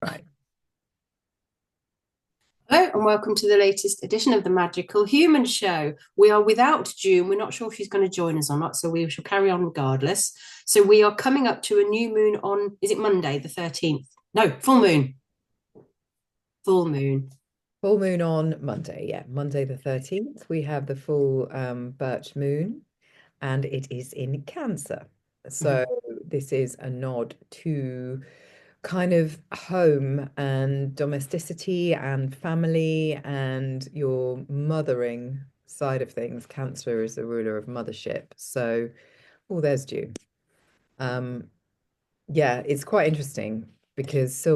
Right. Hello and welcome to the latest edition of the Magical Human Show. We are without June. We're not sure if she's going to join us or not, so we shall carry on regardless. So we are coming up to a new moon on, is it Monday, the 13th? No, full moon. Full moon. Full moon on Monday. Yeah, Monday the 13th. We have the full Birch Moon, and it is in Cancer. So Mhm. this is a nod to kind of home and domesticity and family and your mothering side of things. Cancer is the ruler of mothership. So, oh, there's June. Um, Yeah, it's quite interesting because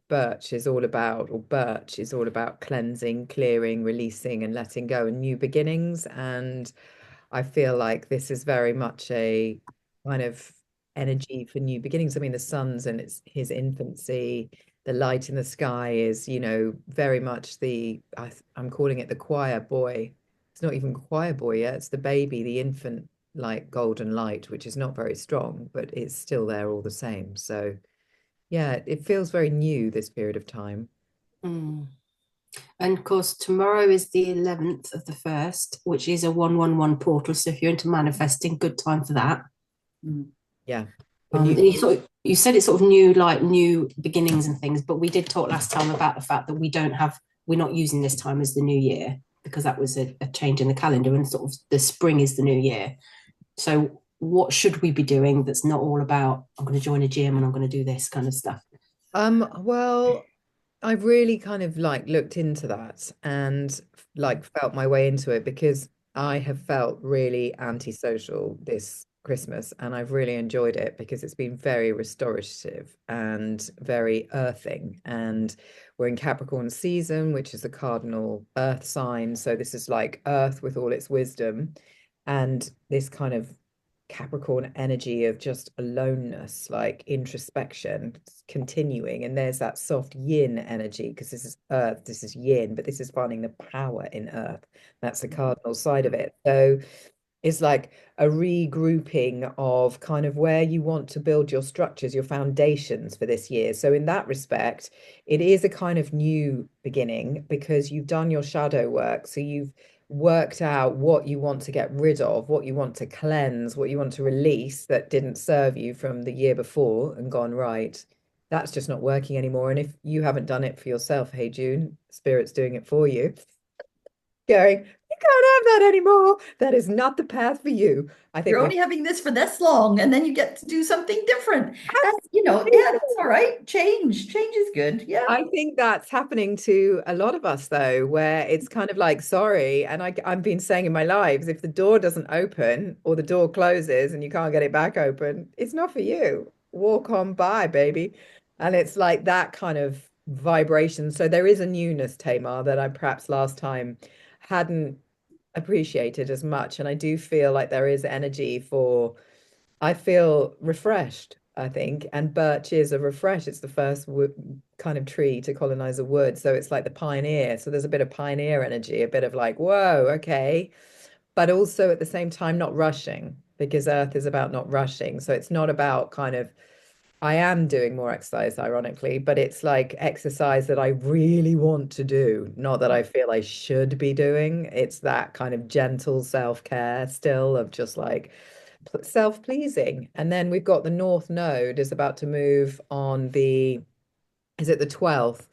birch is all about, or birch is all about cleansing, clearing, releasing, and letting go and new beginnings. And I feel like this is very much a kind of energy for new beginnings. I mean, the sun's in his infancy. The light in the sky is, very much I'm calling it the choir boy. It's not even choir boy yet. It's the baby, the infant, like golden light, which is not very strong, but it's still there all the same. So yeah, it feels very new this period of time. Mm. And of course, tomorrow is the 11th of the 1st, which is a 111 portal. So if you're into manifesting, good time for that. Mm. Yeah. For new. And you said it's sort of new, like new beginnings and things, but we did talk last time about the fact that we're not using this time as the new year because that was a change in the calendar, and sort of the spring is the new year. So what should we be doing that's not all about I'm going to join a gym and I'm going to do this kind of stuff? Well, I've really kind of like looked into that and like felt my way into it because I have felt really antisocial this Christmas and I've really enjoyed it because it's been very restorative and very earthing. And we're in Capricorn season, which is the cardinal earth sign. So this is like earth with all its wisdom and this kind of Capricorn energy of just aloneness, like introspection, continuing. And there's that soft yin energy because this is earth, this is yin, but this is finding the power in earth. That's the cardinal side of it. So it's like a regrouping of kind of where you want to build your structures, your foundations for this year. So, in that respect, it is a kind of new beginning because you've done your shadow work. So, you've worked out what you want to get rid of, what you want to cleanse, what you want to release that didn't serve you from the year before and gone, right, that's just not working anymore. And if you haven't done it for yourself, hey June, Spirit's doing it for you, going, you can't have that anymore. That is not the path for you. I think You're we're only having this for this long, and then you get to do something different. And yeah, that's all right. Change is good. Yeah. I think that's happening to a lot of us though, where it's kind of like, sorry, and I've been saying in my lives, if the door doesn't open or the door closes and you can't get it back open, it's not for you. Walk on by, baby. And it's like that kind of vibration. So there is a newness, Tamar, that I perhaps last time hadn't appreciated as much. And I do feel like there is energy for I feel refreshed, I think. And birch is a refresh. It's the first kind of tree to colonize a wood. So it's like the pioneer. So there's a bit of pioneer energy, a bit of like, whoa, okay. But also at the same time, not rushing because Earth is about not rushing. So it's not about kind of, I am doing more exercise, ironically, but it's like exercise that I really want to do, not that I feel I should be doing. It's that kind of gentle self-care still of just like, self-pleasing. And then we've got the North Node is about to move on is it the 12th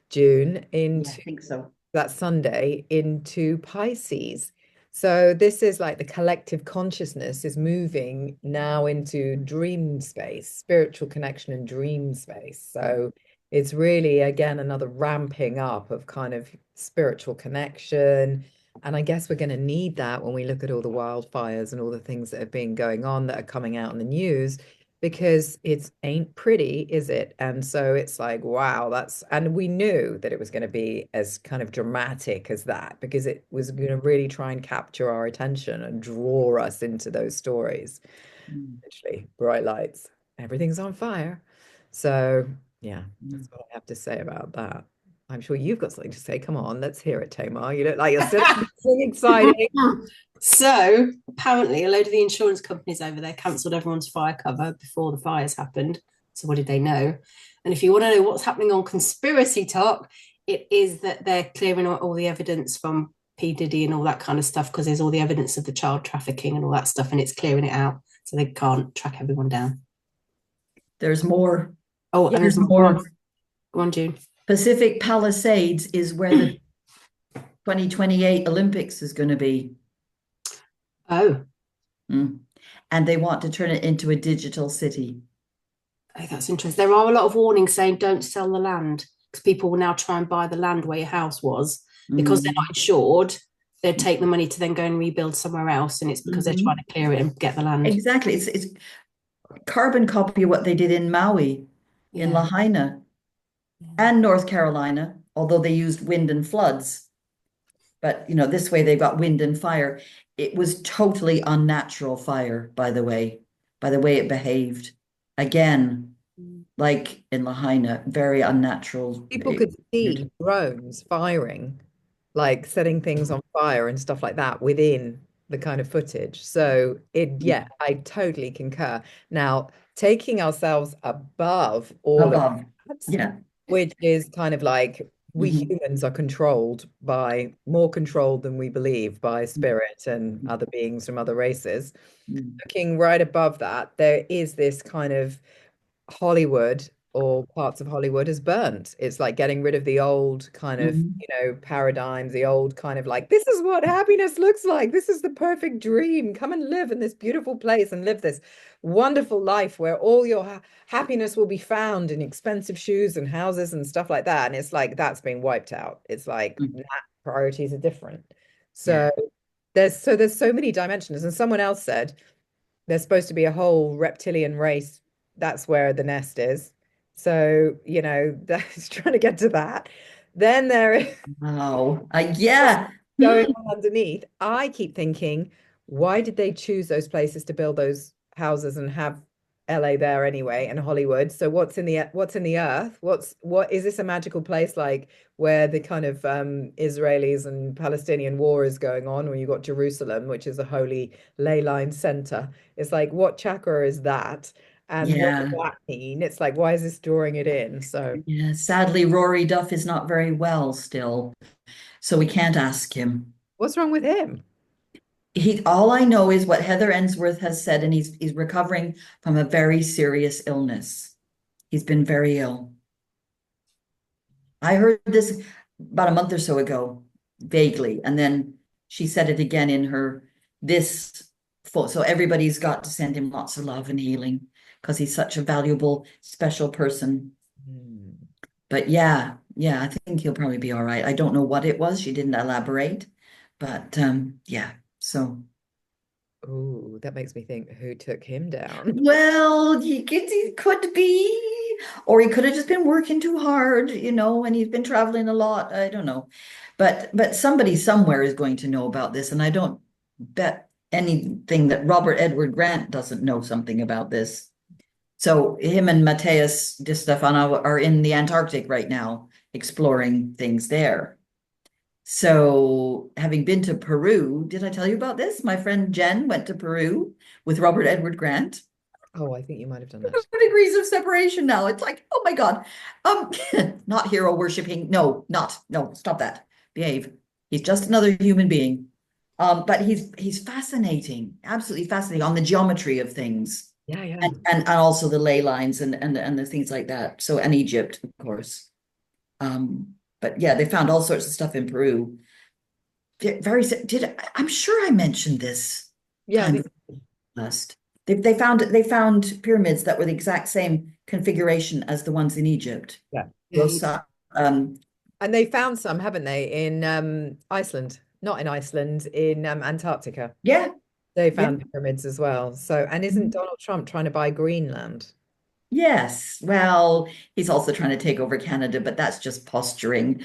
June Yeah, I into think so. that Sunday into Pisces. So this is like the collective consciousness is moving now into dream space, spiritual connection and dream space. So it's really again another ramping up of kind of spiritual connection. And I guess we're going to need that when we look at all the wildfires and all the things that have been going on that are coming out in the news because it ain't pretty, is it? And so it's like, wow, and we knew that it was going to be as kind of dramatic as that because it was going to really try and capture our attention and draw us into those stories. Mm, Literally, bright lights, everything's on fire. So, yeah, that's mm. what I have to say about that. I'm sure you've got something to say. Come on, let's hear it, Tamar. You look like you're still excited. So apparently, a load of the insurance companies over there cancelled everyone's fire cover before the fires happened. So what did they know? And if you want to know what's happening on Conspiracy Talk, it is that they're clearing out all the evidence from P. Diddy and all that kind of stuff, because there's all the evidence of the child trafficking and all that stuff, and it's clearing it out so they can't track everyone down. There's more. Oh, and there's more. Go on, June. Pacific Palisades is where the 2028 Olympics is going to be. Oh. And they want to turn it into a digital city. Oh, that's interesting. There are a lot of warnings saying don't sell the land, because people will now try and buy the land where your house was, because they're not insured. They'll take the money to then go and rebuild somewhere else, and it's because they're trying to clear it and get the land. Exactly. It's carbon copy of what they did in Maui, in Lahaina, and North Carolina, although they used wind and floods. But, this way they've got wind and fire. It was totally unnatural fire, by the way it behaved. Again, like in Lahaina, very unnatural. People could see drones firing, like setting things on fire and stuff like that within the kind of footage. So I totally concur. Now, taking ourselves above all of that, which is kind of like we humans are more controlled than we believe by spirit and other beings from other races. Looking right above that, there is this kind of Hollywood, or parts of Hollywood, is burnt. It's like getting rid of the old kind of, paradigms, the old kind of like, this is what happiness looks like. This is the perfect dream. Come and live in this beautiful place and live this wonderful life where all your happiness will be found in expensive shoes and houses and stuff like that. And it's like, that's being wiped out. It's like, priorities are different. So there's so many dimensions. And someone else said there's supposed to be a whole reptilian race. That's where the nest is. So, that's trying to get to that. Then there is going on underneath. I keep thinking, why did they choose those places to build those houses and have LA there anyway, and Hollywood? So what's in the earth? What is this a magical place like where the kind of Israelis and Palestinian war is going on, where you've got Jerusalem, which is a holy ley line center? It's like, what chakra is that? And what does that mean? It's like, why is this drawing it in? So sadly, Rory Duff is not very well still, so we can't ask him. What's wrong with him? All I know is what Heather Ensworth has said, and he's recovering from a very serious illness. He's been very ill. I heard this about a month or so ago, vaguely, and then she said it again in so everybody's got to send him lots of love and healing, because he's such a valuable, special person. But I think he'll probably be all right. I don't know what it was. She didn't elaborate, but so. Oh, that makes me think, who took him down? Well, he could be, or he could have just been working too hard, and he's been traveling a lot. I don't know. But somebody somewhere is going to know about this, and I don't bet anything that Robert Edward Grant doesn't know something about this. So him and Mateus Di Stefano are in the Antarctic right now, exploring things there. So having been to Peru, did I tell you about this? My friend Jen went to Peru with Robert Edward Grant. Oh, I think you might have done that. 2 degrees of separation now. It's like, oh my God. Not hero worshiping. No, stop that. Behave. He's just another human being. But he's fascinating, absolutely fascinating on the geometry of things. And also the ley lines and the things like that. So, and Egypt, of course. But they found all sorts of stuff in Peru. I'm sure I mentioned this. They found pyramids that were the exact same configuration as the ones in Egypt. And they found some, haven't they, in Iceland? Not in Iceland, in Antarctica. They found pyramids as well. So, and isn't Donald Trump trying to buy Greenland? Yes. Well, he's also trying to take over Canada, but that's just posturing.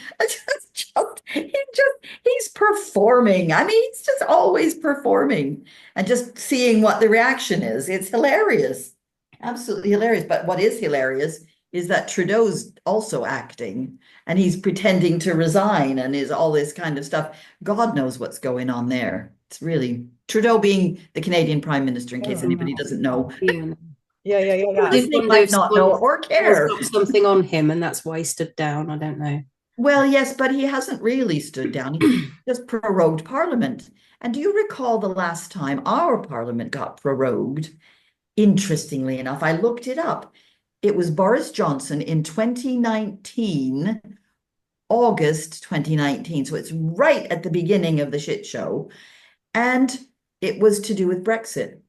He's performing. I mean, he's just always performing and just seeing what the reaction is. It's hilarious. Absolutely hilarious. But what is hilarious is that Trudeau's also acting, and he's pretending to resign and is all this kind of stuff. God knows what's going on there. It's really Trudeau being the Canadian Prime Minister, in case anybody doesn't know. Yeah. They Wonder might if not know or someone's care. got something on him and that's why he stood down. I don't know. Well, yes, but he hasn't really stood down. He just prorogued Parliament. And do you recall the last time our Parliament got prorogued? Interestingly enough, I looked it up. It was Boris Johnson in 2019, August 2019. So it's right at the beginning of the shit show. And it was to do with Brexit.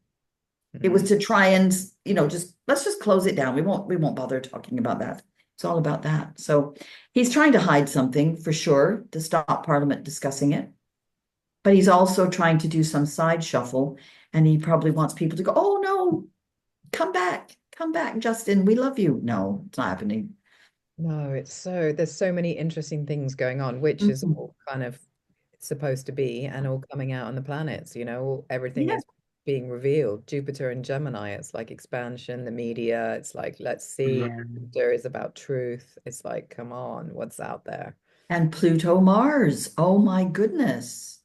It was to try and, just let's just close it down. We won't bother talking about that. It's all about that. So he's trying to hide something for sure to stop Parliament discussing it. But he's also trying to do some side shuffle. And he probably wants people to go, oh no, come back, Justin. We love you. No, it's not happening. No, there's so many interesting things going on, which is Mhm. all kind of supposed to be and all coming out on the planets, everything Yeah. is being revealed. Jupiter and Gemini, it's like expansion, the media, it's like, let's see. Yeah. Jupiter is about truth. It's like, come on, what's out there? And Pluto Mars. Oh my goodness.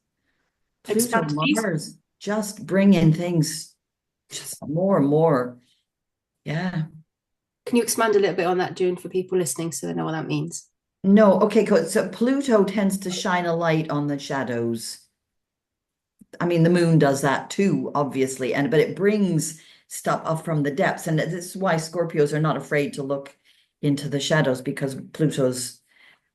Pluto Expand, please. Mars just bringing things just more and more. Yeah. Can you expand a little bit on that, June, for people listening so they know what that means? No, okay, good. So Pluto tends to shine a light on the shadows. I mean, the moon does that too, obviously, but it brings stuff up from the depths. And this is why Scorpios are not afraid to look into the shadows because Pluto's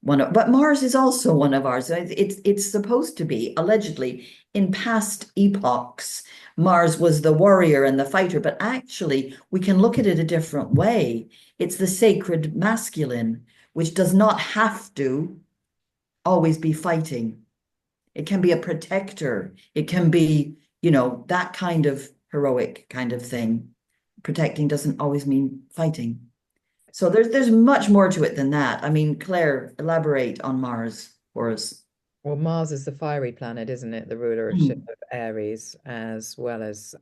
but Mars is also one of ours. It's supposed to be, allegedly, in past epochs, Mars was the warrior and the fighter, but actually we can look at it a different way. It's the sacred masculine, which does not have to always be fighting. It can be a protector. It can be, that kind of heroic kind of thing. Protecting doesn't always mean fighting. So there's much more to it than that. I mean, Claire, elaborate on Mars for us. Well, Mars is the fiery planet, isn't it? The ruler of ship Mm. of Aries, as well as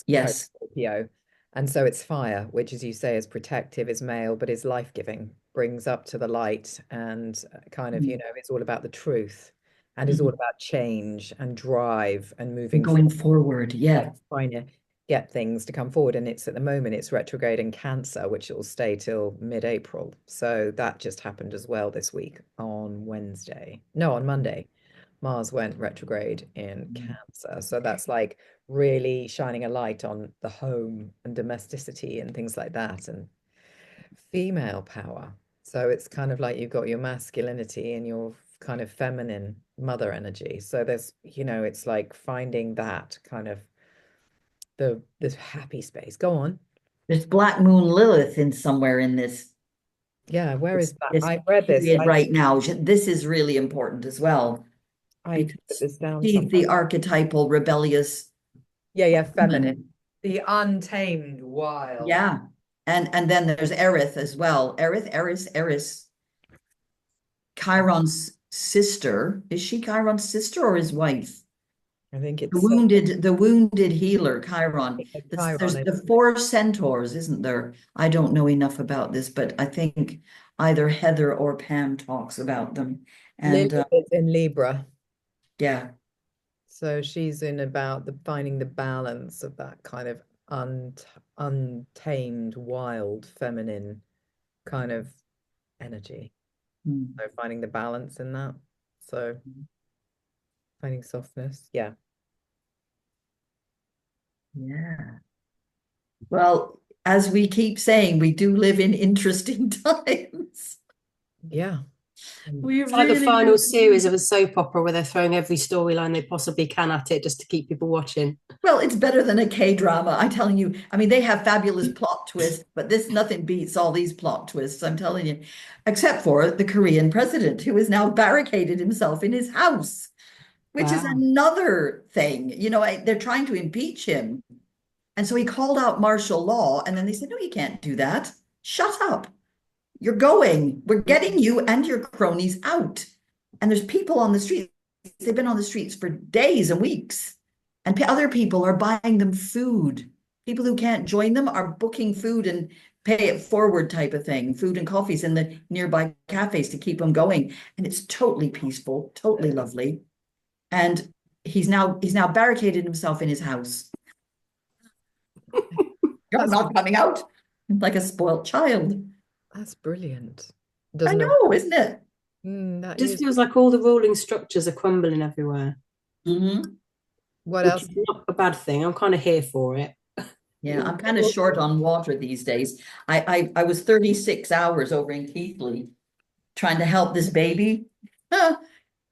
Yes. Scorpio. And so it's fire, which, as you say, is protective, is male, but is life-giving, brings up to the light, and kind of, Mm. it's all about the truth, and is all Mhm. about change and drive and moving Going forward, forward, yeah. trying to get things to come forward. And it's at the moment it's retrograde in Cancer, which will stay till mid-April. So that just happened as well this week on Wednesday. No, on Monday. Mars went retrograde in Mm. Cancer. So that's like really shining a light on the home and domesticity and things like that and female power. So it's kind of like you've got your masculinity and your kind of feminine mother energy. So it's like finding that kind of the happy space. Go on. There's Black Moon Lilith in somewhere in Yeah, where is that? this I read this. period right now. This is really important as well I put because this down she's somewhere. the archetypal rebellious Yeah, feminine. woman. The untamed wild. Yeah. And then there's Erith as well. Eris, Chiron's sister. Is she Chiron's sister or his wife? I think The it's wounded healer, Chiron. There's Chiron. the four centaurs, isn't there? I don't know enough about this, but I think either Heather or Pam talks about them. And Lilith is in Libra. yeah, So she's in about the finding the balance of that kind of untamed, wild, feminine kind of energy. mm, So finding the balance in that. So finding softness. Yeah. yeah. Well, as we keep saying, we do live in interesting times. Yeah. We It's like the really final do. series of a soap opera where they're throwing every storyline they possibly can at it just to keep people watching. Well, it's better than a K-drama. I'm telling you. I mean, they have fabulous plot twists, but this nothing beats all these plot twists, I'm telling you. Except for the Korean president, who has now barricaded himself in his house, which is Wow. another thing. They're trying to impeach him. And so he called out martial law, and then they said, no, you can't do that. Shut up. You're going. We're getting you and your cronies out. And there's people on the streets. They've been on the streets for days and weeks. And other people are buying them food. People who can't join them are booking food and pay it forward type of thing, food and coffees in the nearby cafes to keep them going. And it's totally peaceful, totally lovely. And he's now barricaded himself in his house. You're not coming out. Like a spoiled child. That's brilliant. I Doesn't know. know, isn't it? That Just is. feels like all the ruling structures are crumbling everywhere, Hmm. What which else? is not a bad thing. I'm kind of here for it. Yeah, I'm kind of short on water these days. I was 36 hours over in Keithley trying to help this baby. Huh,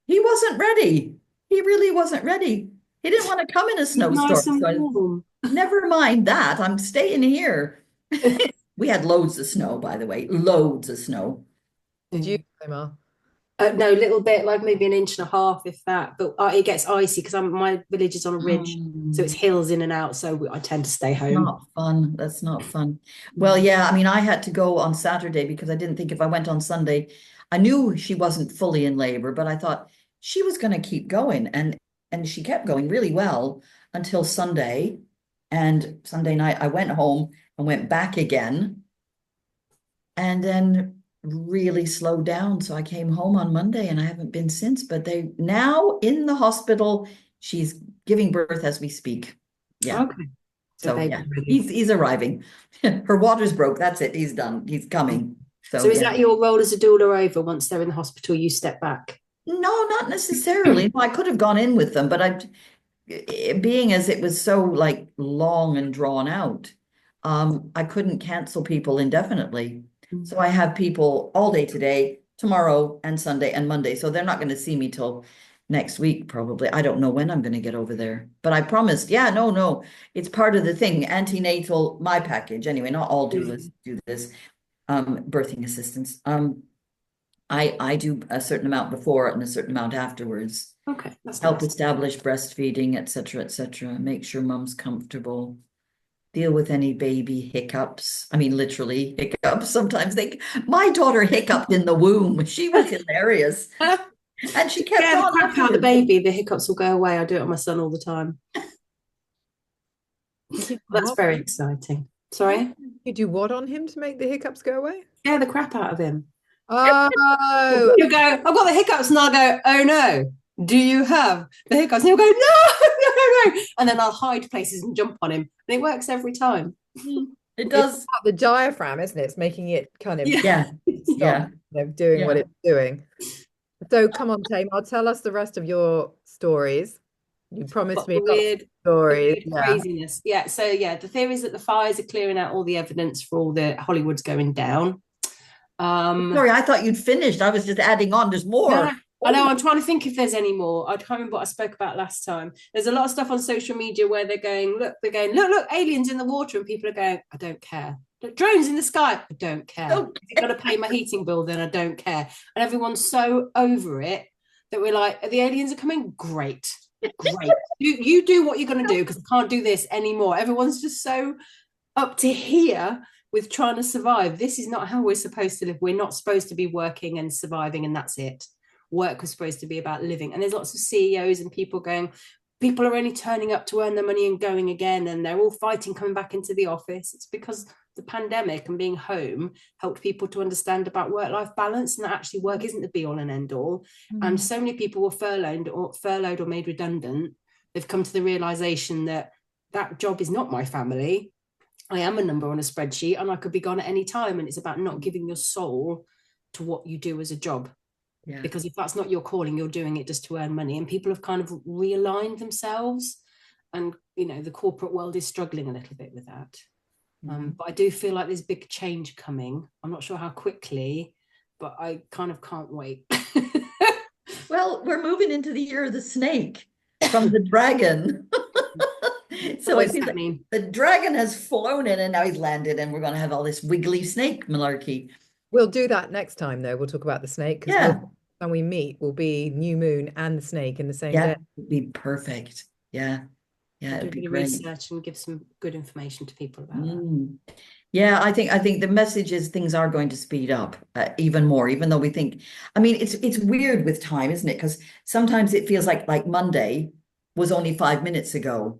he wasn't ready. He really wasn't ready. He didn't want to come in a It's snowstorm. nice and So warm. never mind that. I'm staying here. We had loads of snow, by the way, loads of snow. Did you, Tamar? No, a little bit, like maybe an inch and a half, if that. But it gets icy because my village is on a ridge, so it's hills in and out. So I tend to stay home. Not fun. That's not fun. Well, yeah, I mean, I had to go on Saturday because I didn't think if I went on Sunday, I knew she wasn't fully in labor, but I thought she was going to keep going, and she kept going really well until Sunday. And Sunday night I went home and went back again and then really slowed down. So I came home on Monday and I haven't been since, but they now in the hospital, she's giving birth as we speak. Yeah. Okay, so So baby's yeah, ready. he's arriving. Her water's broke. That's it. He's done. He's coming. So So is yeah. that your role as a doula over? Once they're in the hospital, you step back. No, not necessarily. No, I could have gone in with them, but being as it was so like long and drawn out, I couldn't cancel people indefinitely. So I have people all day today, tomorrow, and Sunday and Monday. So they're not going to see me till next week, probably. I don't know when I'm going to get over there, but I promised. Yeah, no, it's part of the thing. Antenatal, my package anyway. Not all doulas do this. Birthing assistance. I do a certain amount before and a certain amount afterwards. Okay, that's Help nice. establish breastfeeding, etc., etc. Make sure mom's comfortable. Deal with any baby hiccups. I mean, literally hiccups. Sometimes my daughter hiccuped in the womb. She was hilarious. And she kept Yeah, the on crap out of the afterwards. baby, the hiccups will go away. I do it on my son all the time. That's What? very exciting. Sorry? You do what on him to make the hiccups go away? Yeah, the crap out of him. Oh, He'll go, I've got the hiccups, and I'll go, oh no, do you have the hiccups? And he'll go, no. And then I'll hide places and jump on him. And it works every time. It it's does. about the diaphragm, isn't it? It's making it kind of Yeah. Yeah. stop doing Yeah. what it's doing. So come on, Tamar, tell us the rest of your stories. You promised But me lots of the stories. weird Yeah. craziness. Yeah. So yeah, the theory is that the fires are clearing out all the evidence for all the Hollywood's going down. Sorry, I thought you'd finished. I was just adding on. There's more. No, I know. I'm trying to think if there's any more. I can't remember what I spoke about last time. There's a lot of stuff on social media where they're going, look, aliens in the water, and people are going, I don't care. Look, drones in the sky, I don't care. Okay. If you've got to pay my heating bill, then I don't care. And everyone's so over it that we're like, the aliens are coming. Great. You do what you're going to do because I can't do this anymore. Everyone's just so up to here with trying to survive. This is not how we're supposed to live. We're not supposed to be working and surviving, and that's it. Work was supposed to be about living. And there's lots of CEOs and people going, people are only turning up to earn their money and going again, and they're all fighting coming back into the office. It's because the pandemic and being home helped people to understand about work-life balance, and that actually work isn't the be-all and end-all. And so many people were furloughed or made redundant. They've come to the realization that that job is not my family. I am a number on a spreadsheet and I could be gone at any time. And it's about not giving your soul to what you do as a job. Yeah. Because if that's not your calling, you're doing it just to earn money. And people have kind of realigned themselves. And, the corporate world is struggling a little bit with that. But I do feel like there's big change coming. I'm not sure how quickly, but I kind of can't wait. Well, we're moving into the year of the snake from the dragon. So What it does seems that like mean? the dragon has flown in and now he's landed, and we're going to have all this wiggly snake malarkey. We'll do that next time, though. We'll talk about the snake because Yeah. when we meet, will be new moon and the snake in the same Yeah, day. it'd be perfect. Yeah. Yeah, it'd Do be the great. research and give some good information to people about that. Yeah, I think the message is things are going to speed up even more, even though we think, I mean, it's weird with time, isn't it? Because sometimes it feels like Monday was only 5 minutes ago,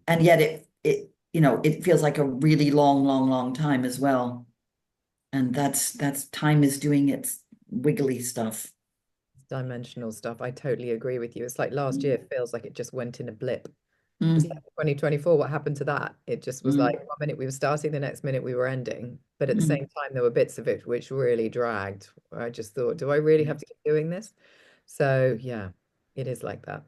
and yet it feels like a really long time as well. And that's time is doing its wiggly stuff. Dimensional stuff. I totally agree with you. It's like last year feels like it just went in a blip. Mm, 2024, what happened to that? It just was like mm, 1 minute we were starting, the next minute we were ending. But at the mm, same time, there were bits of it which really dragged. I just thought, do I really have to keep doing this? So yeah, it is like that.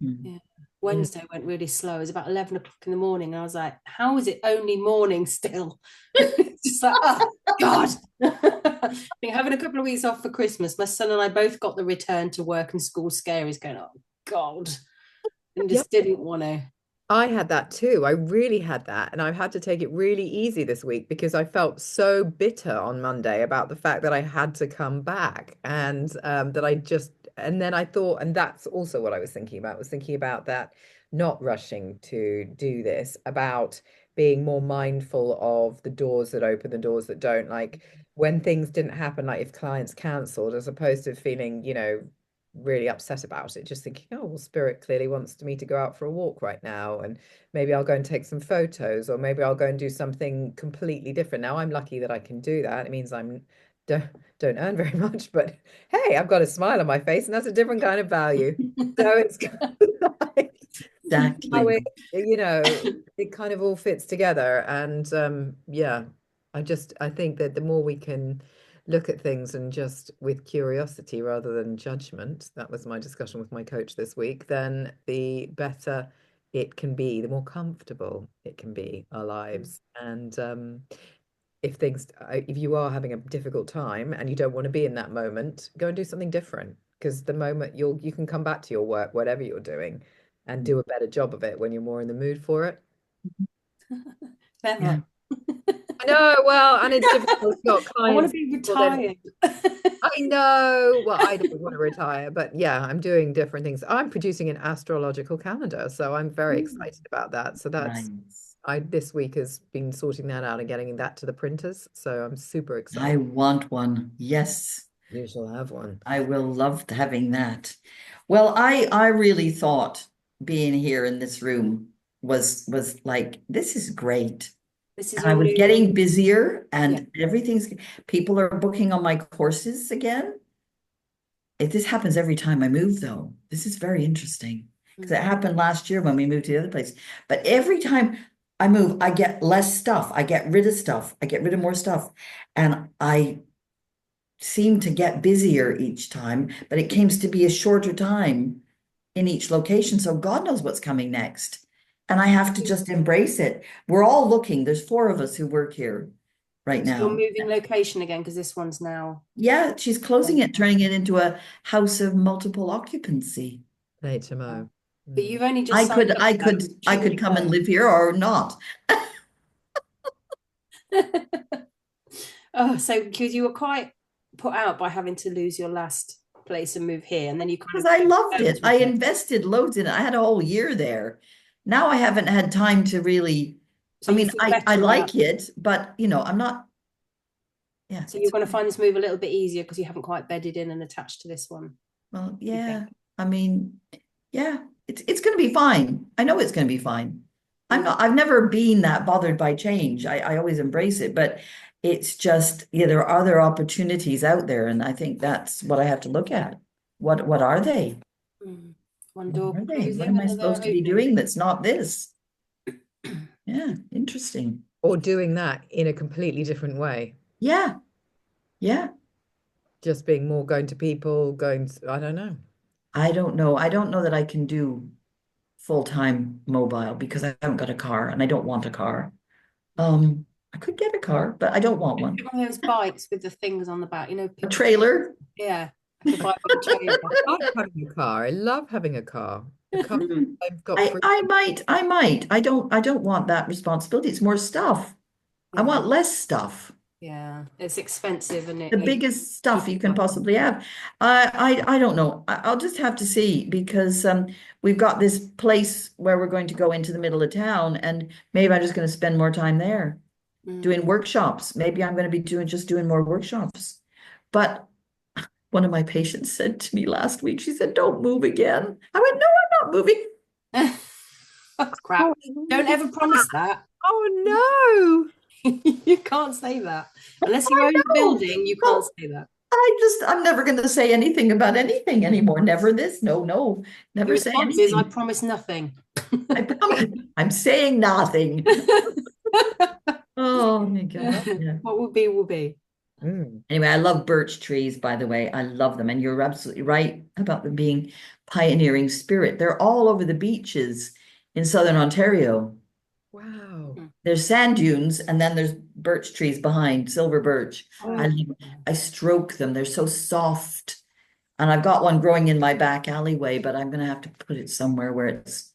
mm. Yeah. Mm. Wednesday went really slow. It was about 11 o'clock in the morning. And I was like, how is it only morning still? It's just like, oh, God. Been having a couple of weeks off for Christmas. My son and I both got the return to work and school scaries going, oh, God. And Yeah, just didn't want to. I had that too. I really had that. And I've had to take it really easy this week because I felt so bitter on Monday about the fact that I had to come back and that I just, and then I thought, and that's also what I was thinking about that, not rushing to do this, about being more mindful of the doors that open, the doors that don't. Like when things didn't happen, like if clients cancelled, as opposed to feeling, really upset about it, just thinking, oh, well, Spirit clearly wants me to go out for a walk right now, and maybe I'll go and take some photos, or maybe I'll go and do something completely different. Now I'm lucky that I can do that. It means I'm don't, don't earn very much, but hey, I've got a smile on my face, and that's a different kind of value. So it's kind of like how Exactly. it kind of all fits together. And yeah, I think that the more we can look at things and just with curiosity rather than judgment, that was my discussion with my coach this week, then the better it can be, the more comfortable it can be, our lives. And if you are having a difficult time and you don't want to be in that moment, go and do something different. Because the moment you can come back to your work, whatever you're doing, and do a better job of it when you're more in the mood for it. Yeah. Never. I know, well, and it's difficult. You've got I want to clients, be people then. retired. I know. Well, I don't want to retire, but yeah, I'm doing different things. I'm producing an astrological calendar, so I'm very Mm. excited about that. So that's Nice. I this week has been sorting that out and getting that to the printers. So I'm super I excited. want one. Yes, You shall have one. I will love having that. Well, I really thought being here in this room was like, this is great. This is And I your was new, getting busier yeah. and everything's people are booking on my courses again. This happens every time I move, though. This is very interesting because it Mm. happened last year when we moved to the other place. But every time I move, I get less stuff. I get rid of stuff. I get rid of more stuff. And I seem to get busier each time, but it seems to be a shorter time in each location. So God knows what's coming next. And I have to just embrace it. We're all looking. There's four of us who work here right So you're now. moving location again because this one's now. Yeah, she's closing it, turning it into a house of multiple occupancy. HMO. But Mm. you've only just I signed could, up I for that could, I two could week come and loan. live here or not. Oh, so because you were quite put out by having to lose your last place and move here, and then you kind Because of I came loved to it. terms I with it. invested loads in it. I had a whole year there. Now I haven't had time to really, So I you mean, feel I better about like it, but I'm not, yeah, so you're going to find this move a little bit easier because you haven't quite bedded in and attached to this one, well, you yeah. think? I mean, yeah, it's going to be fine. I know it's going to be fine. Mm. I've never been that bothered by change. I always embrace it, but it's just, yeah, there are other opportunities out there. And I think that's what I have to look at. What are they? Mm. One What door are they? What closing, am I another supposed to be opening. doing that's not this? Yeah, interesting. Or doing that in a completely different way. Yeah, yeah. Just being more going to people, I don't know. I don't know. I don't know that I can do full-time mobile because I haven't got a car and I don't want a car. I could get a car, but I don't want one. Get one of those bikes with the things on the back, A people take. trailer. Yeah, like a bike with a trailer. I like having a car. I love having a car. A car I've got free. I might. I don't want that responsibility. It's more stuff. I Yeah, want less stuff. yeah. It's expensive and The it biggest stuff keeps you you can up. possibly have. I don't know. I'll just have to see because we've got this place where we're going to go into the middle of town, and maybe I'm just going to spend more time there doing Mm. workshops. Maybe I'm going to be doing more workshops. But one of my patients said to me last week, she said, "Don't move again." I went, "No, I'm not moving." Oh, crap. Oh, Don't ever promise that. oh You can't say that. Unless you I own the know. building, you can't Well, say that. I I'm never going to say anything about anything anymore. Never this. No, never Your say response is, I anything. promise nothing. I promise. I'm saying nothing. Oh my God. Yeah. What will be, will be. Mm. Anyway, I love birch trees, by the way. I love them. And you're absolutely right about them being pioneering spirit. They're all over the beaches in southern Ontario. Wow. There's sand dunes and then there's birch trees behind, silver birch. Oh, I stroke them. They're so soft. And I've got one growing in my back alleyway, but I'm gonna have to put it somewhere where it's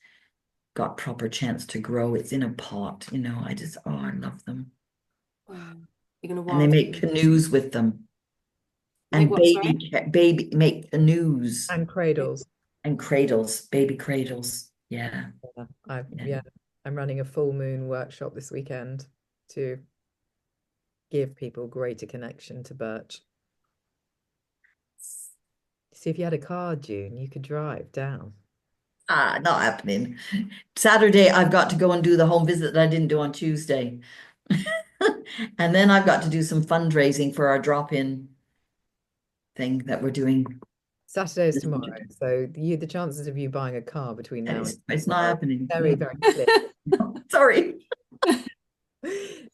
got proper chance to grow. It's in a pot, I love them. Wow. You're going to And they wild. make canoes with them. Make And what, sorry? baby make canoes and cradles. and cradles, baby cradles. Yeah. Yeah, I'm running a full moon workshop this weekend to give people greater connection to birch. See, if you had a car, June, you could drive down. Not happening. Saturday, I've got to go and do the home visit that I didn't do on Tuesday. And then I've got to do some fundraising for our drop-in thing that we're doing. Saturday is tomorrow, so the chances of you buying a car between now and It's not tomorrow are happening. very, very slim. Sorry.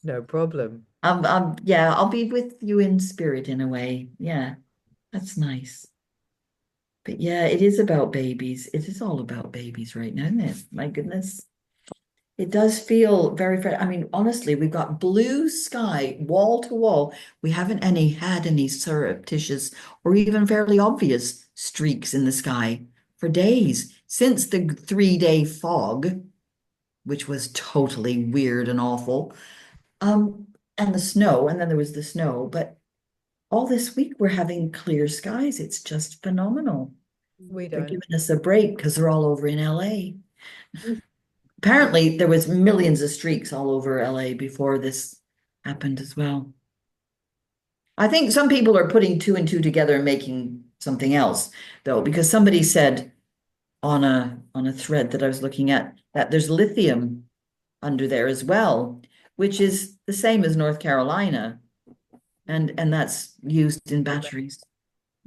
No problem. Yeah, I'll be with you in spirit in a way. Yeah, that's nice. But yeah, it is about babies. It is all about babies right now, isn't it? My goodness. It does feel very. I mean, honestly, we've got blue sky wall to wall. We haven't had any surreptitious or even fairly obvious streaks in the sky for days since the 3-day fog, which was totally weird and awful. And the snow, and then there was the snow, but all this week we're having clear skies. It's just phenomenal. We They're don't. giving us a break because they're all over in LA. Apparently there was millions of streaks all over LA before this happened as well. I think some people are putting two and two together and making something else, though, because somebody said on a thread that I was looking at that there's lithium under there as well, which is the same as North Carolina, and that's used in batteries.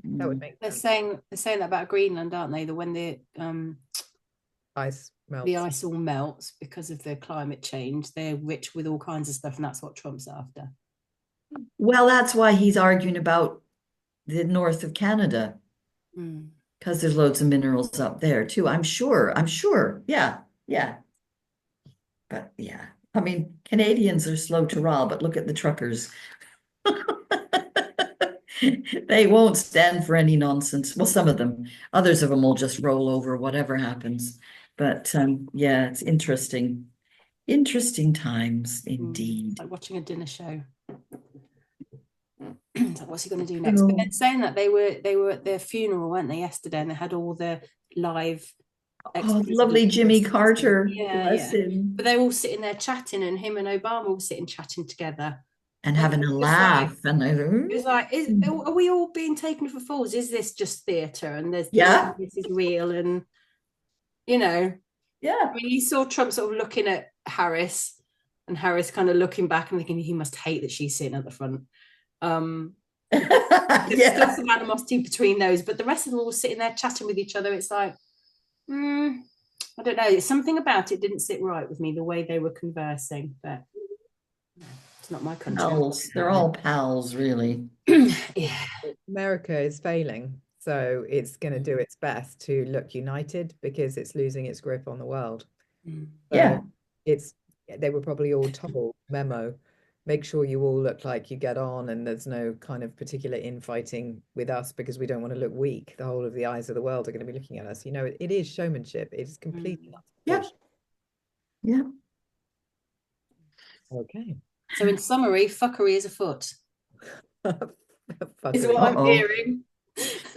That would make They're sense. saying that about Greenland, aren't they? That when Ice melts. the ice all melts because of the climate change, they're rich with all kinds of stuff, and that's what Trump's after. Well, that's why he's arguing about the north of Canada, because there's loads of minerals up there too. I'm sure. Yeah. But yeah, I mean, Canadians are slow to rile, but look at the truckers. They won't stand for any nonsense. Well, some of them, others of them will just roll over whatever happens. But yeah, it's interesting. Interesting times indeed. It's like watching a dinner show. It's like, what's he going to do next? But then saying that they were at their funeral, weren't they, yesterday, and they had all the live. Oh, lovely Jimmy Carter. Yeah, Bless him. But they're all sitting there chatting, and him and Obama were sitting chatting together and having a laugh. Like, and it was like, are we all being taken for fools? Is this just theatre? And this is real, and yeah. I mean, you saw Trump sort of looking at Harris, and Harris kind of looking back and thinking he must hate that she's sitting at the front. There's still some animosity between those, but the rest of them all sitting there chatting with each other. It's like, I don't know. Something about it didn't sit right with me, the way they were conversing, but it's not my country. Pals. They're all pals, really. Yeah. America is failing, so it's going to do its best to look united because it's losing its grip on the world. So they were probably all told memo, make sure you all look like you get on and there's no kind of particular infighting with us because we don't want to look weak. The whole of the eyes of the world are going to be looking at us. It is showmanship. It is completely yeah. Okay. So in summary, fuckery is afoot. Is what I'm hearing.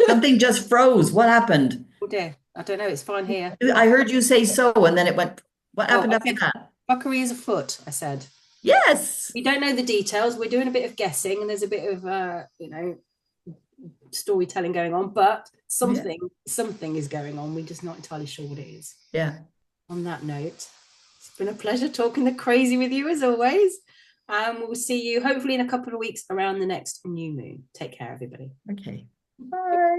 Something just froze. What happened? Oh dear. I don't know. It's fine here. I heard you say so, and then it went. What happened after that? Fuckery is afoot, I said. Yes. We don't know the details. We're doing a bit of guessing, and there's a bit of storytelling going on, but something is going on. We're just not entirely sure what it is. Yeah. On that note, it's been a pleasure talking the crazy with you as always. And we'll see you hopefully in a couple of weeks around the next new moon. Take care, everybody. Okay. Bye.